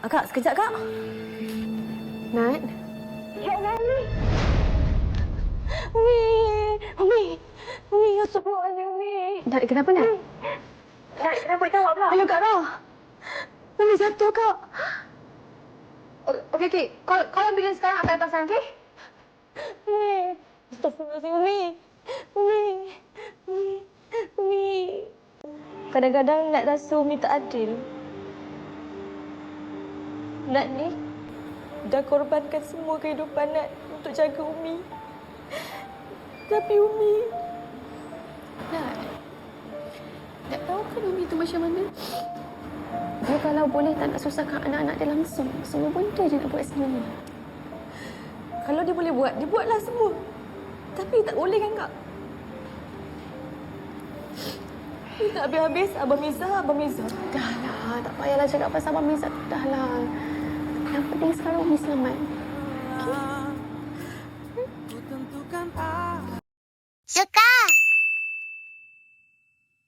Kak, sekejap, Kak. Nat? Ya Allah, Umi. Umi. Umi. Umi, ya Astagfirullahaladzim, Umi. Nat, kenapa, Nat? Nat, kenapa jawab lah? Ayo, Kak Rah. Umi jatuh, Kak. Okey. Call ambulans sekarang. Apa yang pasal, okey? Umi. Astagfirullahaladzim, Umi. Umi. Umi. Umi. Kadang-kadang Nat rasa Umi tak adil. Nat ni dah korbankan semua kehidupan Nat untuk jaga Umi. Tapi Umi... Nat tahu kan Umi tu macam mana? Dia kalau boleh tak nak susahkan anak-anak dia langsung. Semua benda je nak buat sendiri. Kalau dia boleh buat, dia buatlah semua. Tapi tak boleh kan, Kak? Ni tak habis-habis Abang Miza. Dah lah. Tak payahlah cakap pasal Abang Miza. Dah lah. Yang penting sekarang Umi selamat. Suka.